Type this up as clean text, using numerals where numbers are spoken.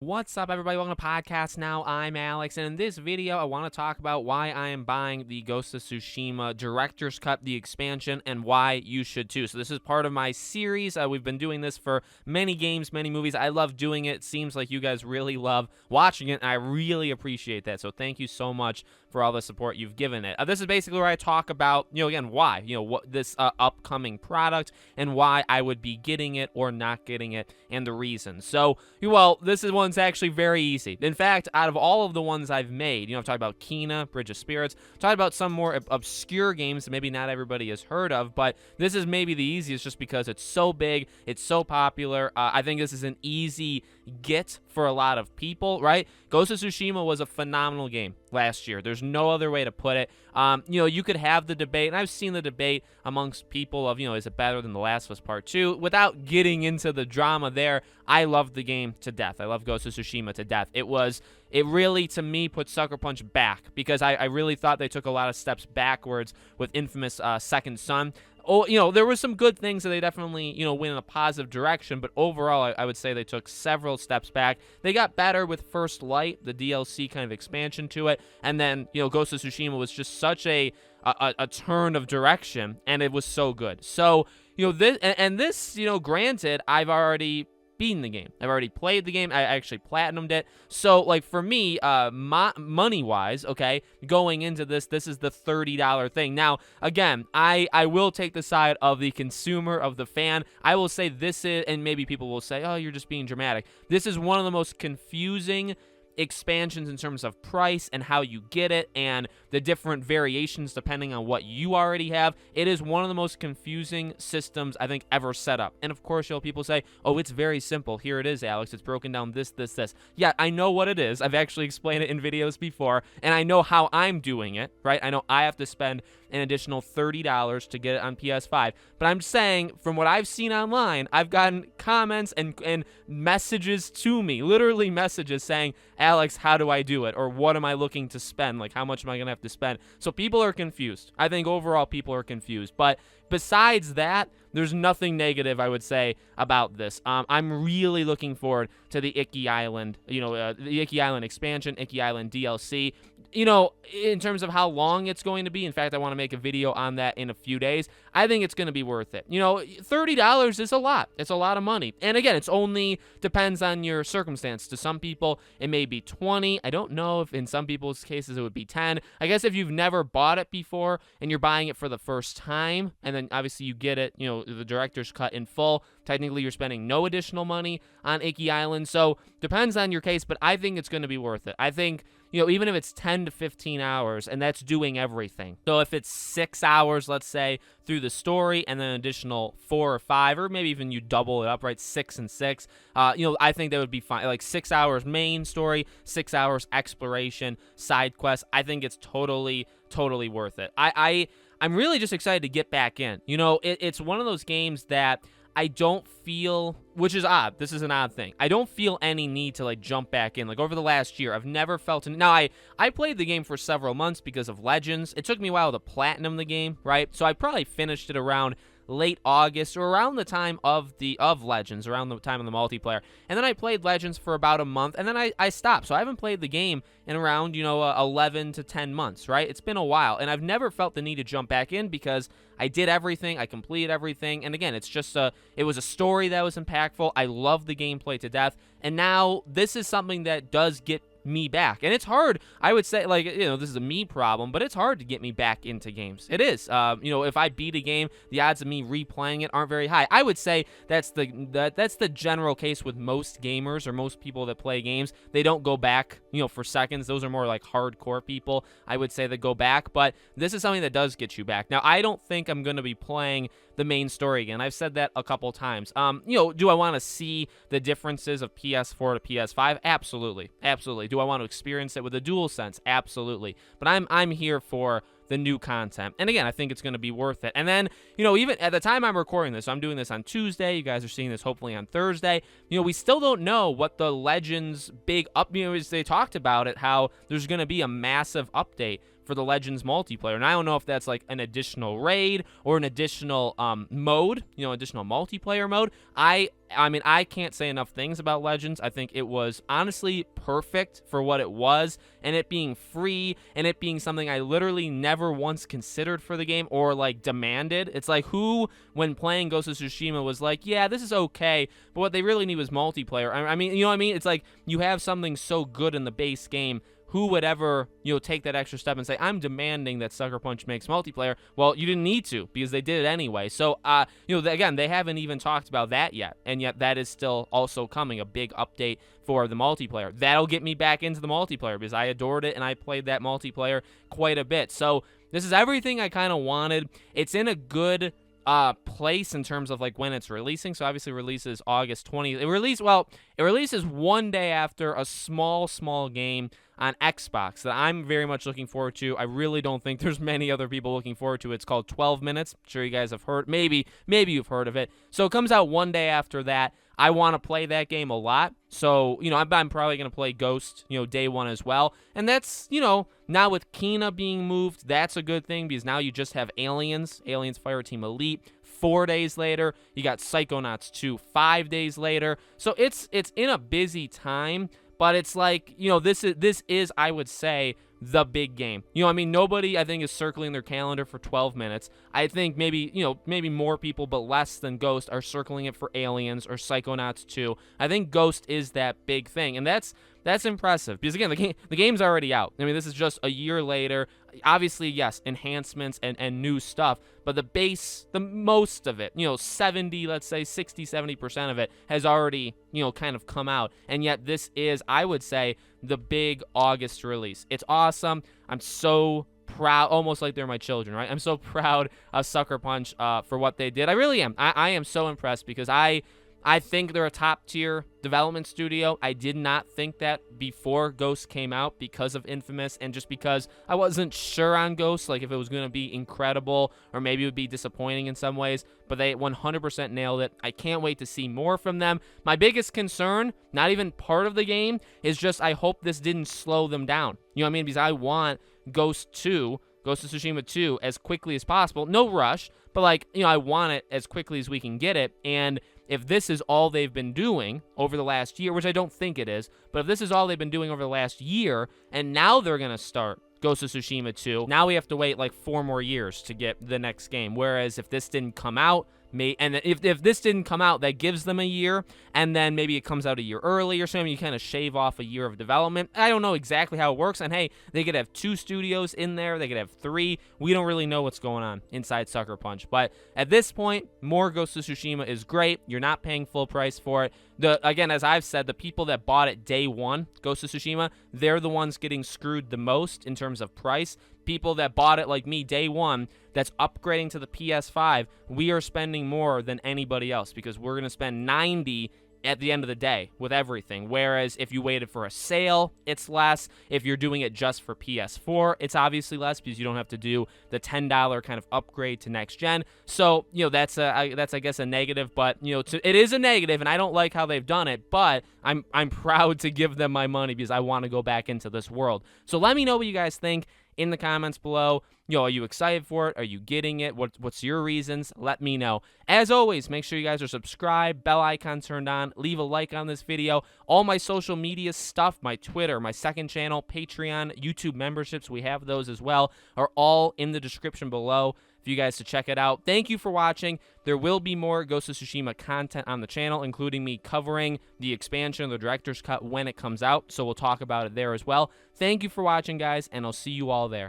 What's up, everybody? Welcome to Podcast Now. I'm Alex, and in this video, I want to talk about why I am buying the Ghost of Tsushima Director's Cut, the expansion, and why you should too. So this is part of my series. We've been doing this for many games, many movies. I love doing it. It seems like you guys really love watching it, and I really appreciate that. So thank you so much for all the support you've given it. This is basically where I talk about, again, why, what this upcoming product and why I would be getting it or not getting it and the reasons. So, well, this is one's actually very easy. In fact, out of all of the ones I've made, I've talked about Kena, Bridge of Spirits, talked about some more obscure games that maybe not everybody has heard of, but this is maybe the easiest just because it's so big, it's so popular. I think this is an easy get for a lot of people, right? Ghost of Tsushima was a phenomenal game last year. There's no other way to put it. You could have the debate, and I've seen the debate amongst people of, is it better than The Last of Us Part 2? Without getting into the drama there, I loved the game to death. I love Ghost of Tsushima to death. It really, to me, put Sucker Punch back because I really thought they took a lot of steps backwards with Infamous Second Son. Oh, there were some good things that they definitely, went in a positive direction, but overall, I would say they took several steps back. They got better with First Light, the DLC kind of expansion to it, and then, Ghost of Tsushima was just such a turn of direction, and it was so good. So, this, granted, I've already beaten the game. I've already played the game. I actually platinumed it. So, like, for me, money-wise, okay, going into this is the $30 thing. Now, again, I will take the side of the consumer, of the fan. I will say this is, and maybe people will say, oh, you're just being dramatic. This is one of the most confusing expansions in terms of price and how you get it and the different variations depending on what you already have. It is one of the most confusing systems I think ever set up. And of course, people say, oh, it's very simple. Here it is, Alex. It's broken down this. Yeah, I know what it is. I've actually explained it in videos before, and I know how I'm doing it, right? I know I have to spend an additional $30 to get it on PS5. But I'm saying, from what I've seen online, I've gotten comments and messages to me, literally messages saying, Alex, how do I do it? Or what am I looking to spend? Like, how much am I going to have to spend? So people are confused. I think overall people are confused. But besides that, there's nothing negative, I would say, about this. I'm really looking forward to the Icky Island, the Icky Island expansion, Icky Island DLC. In terms of how long it's going to be, in fact, I want to make a video on that in a few days. I think it's going to be worth it. $30 is a lot. It's a lot of money. And again, it's only depends on your circumstance. To some people, it may be 20. I don't know if in some people's cases it would be 10. I guess if you've never bought it before and you're buying it for the first time, and then obviously you get it, the director's cut in full, technically you're spending no additional money on Icky Island. So depends on your case, but I think it's going to be worth it. I think, even if it's 10 to 15 hours, and that's doing everything. So if it's 6 hours, let's say, through the story, and then an additional 4 or 5, or maybe even you double it up, right, 6 and 6, I think that would be fine. Like 6 hours main story, 6 hours exploration, side quest. I think it's totally worth it. I'm really just excited to get back in. It's one of those games that I don't feel, which is odd. This is an odd thing. I don't feel any need to jump back in. Like over the last year, I've never felt Now I played the game for several months because of Legends. It took me a while to platinum the game, right? So I probably finished it around late August or around the time of Legends, around the time of the multiplayer. And then I played Legends for about a month, and then I stopped. So I haven't played the game in around, 11 to 10 months, right? It's been a while, and I've never felt the need to jump back in because I did everything, I completed everything, and again, it's just it was a story that was impactful. I love the gameplay to death, and now this is something that does get me back. And it's hard, I would say, this is a me problem, but it's hard to get me back into games. It is. If I beat a game, the odds of me replaying it aren't very high. I would say that's the general case with most gamers or most people that play games. They don't go back, for seconds. Those are more like hardcore people, I would say, that go back. But this is something that does get you back. Now, I don't think I'm going to be playing the main story again. I've said that a couple times. Do I want to see the differences of PS4 to PS5? Absolutely. Do I want to experience it with a DualSense? Absolutely. But I'm here for the new content. And again, I think it's going to be worth it. And then, even at the time I'm recording this, I'm doing this on Tuesday. You guys are seeing this hopefully on Thursday. We still don't know what the Legends big up, as they talked about it, how there's going to be a massive update for the Legends multiplayer. And I don't know if that's like an additional raid or an additional mode, additional multiplayer mode. I mean, I can't say enough things about Legends. I think it was honestly perfect for what it was, and it being free, and it being something I literally never once considered for the game or like demanded. It's like, who, when playing Ghost of Tsushima, was like, yeah, this is okay, but what they really need was multiplayer. I mean, you know what I mean? It's like, you have something so good in the base game. Who would ever, take that extra step and say, I'm demanding that Sucker Punch makes multiplayer? Well, you didn't need to, because they did it anyway. So, again, they haven't even talked about that yet, and yet that is still also coming, a big update for the multiplayer. That'll get me back into the multiplayer, because I adored it, and I played that multiplayer quite a bit. So, this is everything I kind of wanted. It's in a good place in terms of like when it's releasing. So obviously releases August 20th. It releases one day after a small game on Xbox that I'm very much looking forward to. I really don't think there's many other people looking forward to it. It's called 12 Minutes. I'm sure you guys have heard. Maybe you've heard of it. So it comes out one day after that. I want to play that game a lot. So, I'm probably going to play Ghost, day one as well. And that's, now with Kina being moved, that's a good thing, because now you just have Aliens Fireteam Elite. 4 days later, you got Psychonauts 2 5 days later. So it's in a busy time, but it's like, this is I would say the big game. Nobody I think is circling their calendar for 12 minutes. I think maybe more people, but less than Ghost, are circling it for Aliens or Psychonauts 2. I think Ghost is that big thing, and that's impressive, because again, the game's already out. This is just a year later. Obviously, yes, enhancements and new stuff, but the most of it, 60-70% of it has already, kind of come out. And yet this is, I would say, the big August release. It's awesome. I'm so proud, almost like they're my children, right? I'm so proud of Sucker Punch for what they did. I really am. I am so impressed, because I think they're a top-tier development studio. I did not think that before Ghost came out, because of Infamous, and just because I wasn't sure on Ghost, like if it was going to be incredible or maybe it would be disappointing in some ways, but they 100% nailed it. I can't wait to see more from them. My biggest concern, not even part of the game, is just I hope this didn't slow them down. Because I want Ghost of Tsushima 2 as quickly as possible. No rush, but I want it as quickly as we can get it. And if this is all they've been doing over the last year, which I don't think it is, but if this is all they've been doing over the last year, and now they're going to start Ghost of Tsushima 2, now we have to wait 4 more years to get the next game. Whereas if this didn't come out, if this didn't come out, that gives them a year, and then maybe it comes out a year early or something. You kind of shave off a year of development. I don't know exactly how it works, and hey, they could have 2 studios in there. They could have 3. We don't really know what's going on inside Sucker Punch. But at this point, more Ghost of Tsushima is great. You're not paying full price for it. Again, as I've said, the people that bought it day one, Ghost of Tsushima, they're the ones getting screwed the most in terms of price. People that bought it like me day one, that's upgrading to the PS5, we are spending more than anybody else, because we're going to spend $90 at the end of the day with everything. Whereas if you waited for a sale, it's less. If you're doing it just for PS4, it's obviously less, because you don't have to do the $10 kind of upgrade to next gen. So, that's I guess a negative, but it is a negative, and I don't like how they've done it, but I'm proud to give them my money, because I want to go back into this world. So let me know what you guys think in the comments below. Are you excited for it? Are you getting it? What's your reasons? Let me know. As always, make sure you guys are subscribed, bell icon turned on, leave a like on this video. All my social media stuff, my Twitter, my second channel, Patreon, YouTube memberships, we have those as well, are all in the description below for you guys to check it out. Thank you for watching. There will be more Ghost of Tsushima content on the channel, including me covering the expansion, the director's cut, when it comes out, so we'll talk about it there as well. Thank you for watching, guys, and I'll see you all there.